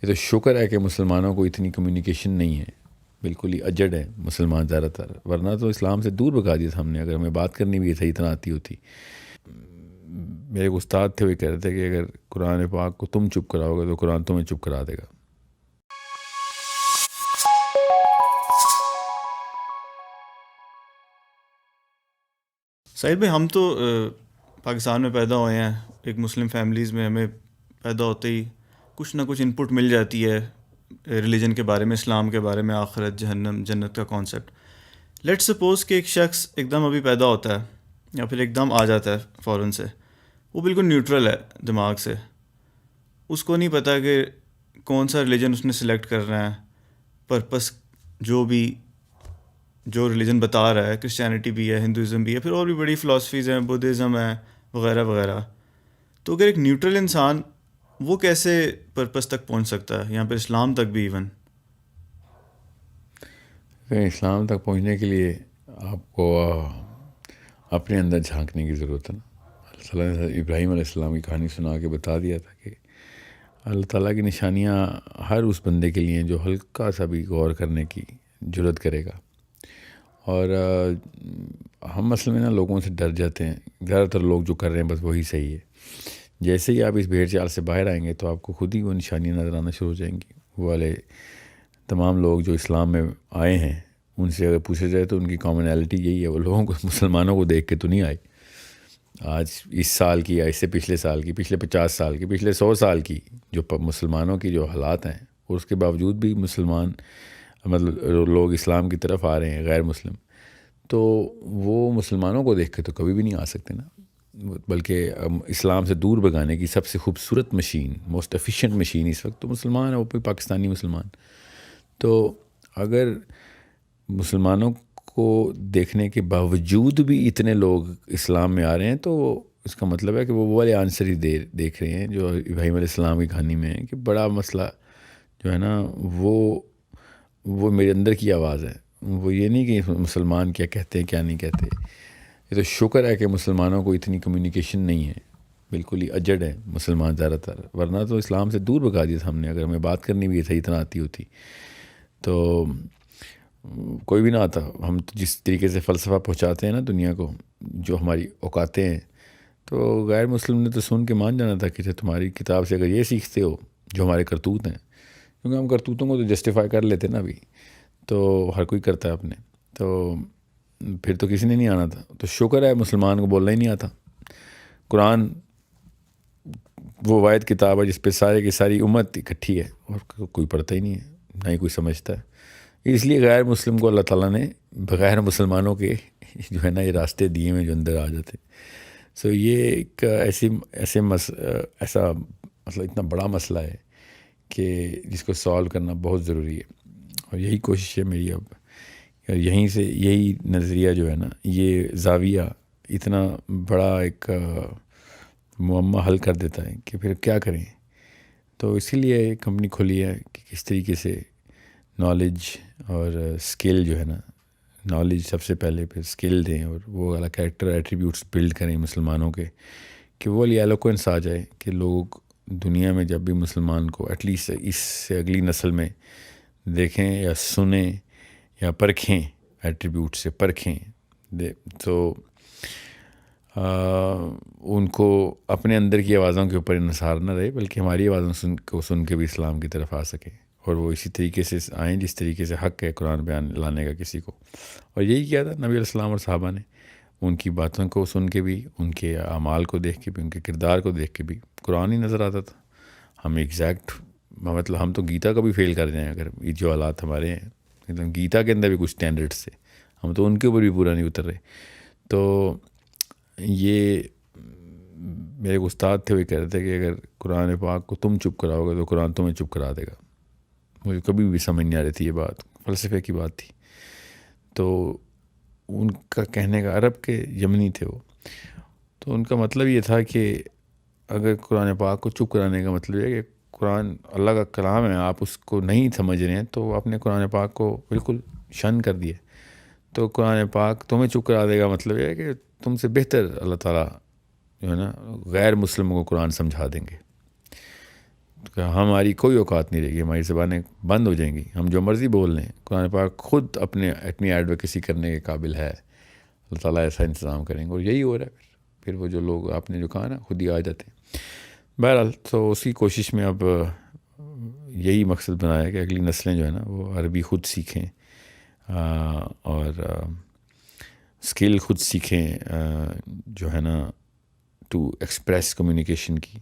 تو شکر ہے کہ مسلمانوں کو اتنی کمیونیکیشن نہیں ہے، بالکل ہی اجڑ ہے مسلمان زیادہ تر، ورنہ تو اسلام سے دور بھگا دیا تھا ہم نے۔ اگر ہمیں بات کرنی بھی صحیح اتنا آتی ہوتی۔ میرے ایک استاد تھے، وہ کہہ رہے تھے کہ اگر قرآن پاک کو تم چپ کراؤ گے تو قرآن تمہیں چپ کرا دے گا۔ ساحل بھائی، ہم تو پاکستان میں پیدا ہوئے ہیں، ایک مسلم فیملیز میں ہمیں پیدا ہوتے ہی کچھ نہ کچھ انپٹ مل جاتی ہے ریلیجن کے بارے میں، اسلام کے بارے میں، آخرت، جہنم، جنت کا کانسیپٹ۔ لیٹ سپوز کہ ایک شخص ایک دم ابھی پیدا ہوتا ہے یا پھر ایک دم آ جاتا ہے فوراً سے، وہ بالکل نیوٹرل ہے دماغ سے، اس کو نہیں پتہ کہ کون سا ریلیجن اس نے سلیکٹ کرنا ہے، پرپس جو ریلیجن بتا رہا ہے، کرسچینٹی بھی ہے، ہندوازم بھی ہے، پھر اور بھی بڑی فلاسفیز ہیں، بدھزم ہے، وغیرہ وغیرہ۔ تو اگر ایک نیوٹرل انسان، وہ کیسے پرپس تک پہنچ سکتا ہے، یہاں پہ اسلام تک بھی ایون؟ اسلام تک پہنچنے کے لیے آپ کو اپنے اندر جھانکنے کی ضرورت ہے نا۔ اللہ تعالیٰ نے ابراہیم علیہ السلام کی کہانی سنا کے بتا دیا تھا کہ اللہ تعالیٰ کی نشانیاں ہر اس بندے کے لیے جو ہلکا سا بھی غور کرنے کی جرت کرے گا۔ اور ہم اصل میں نا لوگوں سے ڈر جاتے ہیں، زیادہ تر لوگ جو کر رہے ہیں بس وہی صحیح ہے۔ جیسے ہی آپ اس بھیڑ چال سے باہر آئیں گے تو آپ کو خود ہی وہ نشانیاں نظر آنا شروع ہو جائیں گی۔ وہ والے تمام لوگ جو اسلام میں آئے ہیں، ان سے اگر پوچھا جائے تو ان کی کامنالٹی یہی ہے، وہ لوگوں کو، مسلمانوں کو دیکھ کے تو نہیں آئے۔ آج اس سال کی یا اس سے پچھلے سال کی، پچھلے 50 سال کی، پچھلے 100 سال کی جو مسلمانوں کی جو حالات ہیں، اور اس کے باوجود بھی مسلمان مطلب لوگ اسلام کی طرف آ رہے ہیں، غیر مسلم، تو وہ مسلمانوں کو دیکھ کے تو کبھی بھی نہیں آ سکتے نا۔ بلکہ اسلام سے دور بھگانے کی سب سے خوبصورت مشین، موسٹ ایفیشینٹ مشین اس وقت تو مسلمان ہے، وہ بھی پاکستانی مسلمان۔ تو اگر مسلمانوں کو دیکھنے کے باوجود بھی اتنے لوگ اسلام میں آ رہے ہیں، تو اس کا مطلب ہے کہ وہ والے آنسر ہی دیکھ رہے ہیں جو ابراہیم علیہ السلام کی کہانی میں ہے، کہ بڑا مسئلہ جو ہے نا وہ میرے اندر کی آواز ہے، وہ یہ نہیں کہ مسلمان کیا کہتے ہیں کیا نہیں کہتے۔ یہ تو شکر ہے کہ مسلمانوں کو اتنی کمیونیکیشن نہیں ہے، بالکل ہی اجڑ ہے مسلمان زیادہ تر، ورنہ تو اسلام سے دور بھگا دیا تھا ہم نے۔ اگر ہمیں بات کرنی بھی صحیح اتنا آتی ہوتی تو کوئی بھی نہ آتا۔ ہم تو جس طریقے سے فلسفہ پہنچاتے ہیں نا دنیا کو، جو ہماری اوقاتیں ہیں، تو غیر مسلم نے تو سن کے مان جانا تھا کہ تمہاری کتاب سے اگر یہ سیکھتے ہو جو ہمارے کرتوت ہیں، کیونکہ ہم کرتوتوں کو تو جسٹیفائی کر لیتے نا ابھی، تو ہر کوئی کرتا ہے اپنے، تو پھر تو کسی نے نہیں آنا تھا۔ تو شکر ہے مسلمان کو بولنا ہی نہیں آتا۔ قرآن وہ واحد کتاب ہے جس پہ سارے کی ساری امت اکٹھی ہے، اور کوئی پڑھتا ہی نہیں ہے، نہ ہی کوئی سمجھتا ہے۔ اس لیے غیر مسلم کو اللہ تعالیٰ نے بغیر مسلمانوں کے جو ہے نا یہ راستے دیے ہیں جو اندر آ جاتے۔ سو یہ ایک ایسا مسئلہ اتنا بڑا مسئلہ ہے کہ جس کو سالو کرنا بہت ضروری ہے، اور یہی کوشش ہے میری اب۔ اور یہیں سے یہی نظریہ جو ہے نا، یہ زاویہ اتنا بڑا ایک معمہ حل کر دیتا ہے کہ پھر کیا کریں۔ تو اسی لیے کمپنی کھولی ہے کہ کس طریقے سے نالج اور اسکل جو ہے نا، نالج سب سے پہلے، پھر اسکل دیں، اور وہ والا کریکٹر ایٹریبیوٹس بلڈ کریں مسلمانوں کے، کہ وہ والی ایلوکوینس آ جائے کہ لوگ دنیا میں جب بھی مسلمان کو ایٹ لیسٹ اس سے اگلی نسل میں دیکھیں یا سنیں یا پرکھیں، ایٹریبیوٹ سے پرکھیں، تو ان کو اپنے اندر کی آوازوں کے اوپر انحصار نہ رہے، بلکہ ہماری آوازوں کو سن کے بھی اسلام کی طرف آ سکیں، اور وہ اسی طریقے سے آئیں جس طریقے سے حق ہے قرآن بیان لانے کا کسی کو۔ اور یہی کیا تھا نبی علیہ السلام اور صحابہ نے، ان کی باتوں کو سن کے بھی، ان کے اعمال کو دیکھ کے بھی، ان کے کردار کو دیکھ کے بھی قرآن ہی نظر آتا تھا۔ ہم ایگزیکٹ مطلب ہم تو گیتا کو بھی فیل کر جائیں اگر یہ جو حالات ہمارے ہیں، مطلب گیتا کے اندر بھی کچھ اسٹینڈرڈس تھے، ہم تو ان کے اوپر بھی پورا نہیں اتر رہے۔ تو یہ میرے ایک استاد تھے، وہ کہہ رہے تھے کہ اگر قرآن پاک کو تم چپ کراؤ گے تو قرآن تمہیں چپ کرا دے گا۔ مجھے کبھی بھی سمجھ نہیں آ رہی تھی یہ بات، فلسفے کی بات تھی۔ تو ان کا کہنے کا، عرب کے یمنی تھے وہ، تو ان کا مطلب یہ تھا کہ اگر قرآن پاک کو چپ کرانے کا مطلب یہ ہے کہ قرآن اللہ کا کلام ہے، آپ اس کو نہیں سمجھ رہے ہیں، تو آپ نے قرآن پاک کو بالکل شن کر دیا، تو قرآن پاک تمہیں چپ کرا دے گا مطلب یہ ہے کہ تم سے بہتر اللہ تعالیٰ جو ہے نا غیر مسلموں کو قرآن سمجھا دیں گے۔ کہ ہماری کوئی اوقات نہیں رہے گی, ہماری زبانیں بند ہو جائیں گی, ہم جو مرضی بول لیں. قرآن پاک خود اپنی ایڈوکیسی کرنے کے قابل ہے. اللہ تعالیٰ ایسا انتظام کریں گے, اور یہی ہو رہا ہے. پھر وہ جو لوگ آپ نے جو کہا نا خود ہی آ جاتے ہیں. بہرحال تو اسی کوشش میں اب یہی مقصد بنایا کہ اگلی نسلیں جو ہے نا وہ عربی خود سیکھیں, اور اسکل خود سیکھیں, جو ہے نا ٹو ایکسپریس کمیونیکیشن کی,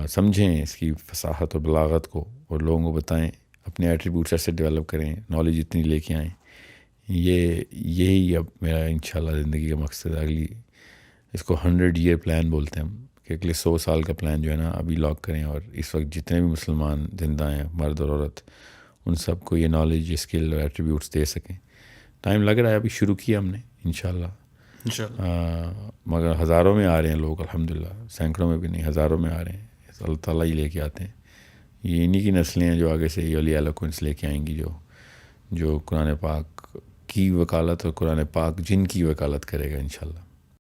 سمجھیں اس کی فصاحت اور بلاغت کو, اور لوگوں کو بتائیں, اپنے ایٹریبیوٹس ایسے ڈیولپ کریں, نالج اتنی لے کے آئیں. یہی اب میرا انشاءاللہ زندگی کا مقصد ہے. اگلی اس کو 100 ایئر پلان بولتے ہیں ہم, کہ اگلے 100 سال کا پلان جو ہے نا ابھی لاک کریں, اور اس وقت جتنے بھی مسلمان زندہ ہیں, مرد اور عورت, ان سب کو یہ نالج, یہ اسکل اور ایٹریبیوٹس دے سکیں. ٹائم لگ رہا ہے, ابھی شروع کیا ہم نے انشاءاللہ. مگر ہزاروں میں آ رہے ہیں لوگ الحمدللہ, سینکڑوں میں بھی نہیں, ہزاروں میں آ رہے ہیں. اللہ تعالیٰ ہی لے کے آتے ہیں. یہ انہی کی نسلیں ہیں جو آگے سے یہ علی ایلوکوینس لے کے آئیں گی, جو قرآن پاک کی وکالت اور قرآن پاک جن کی وکالت کرے گا انشاءاللہ.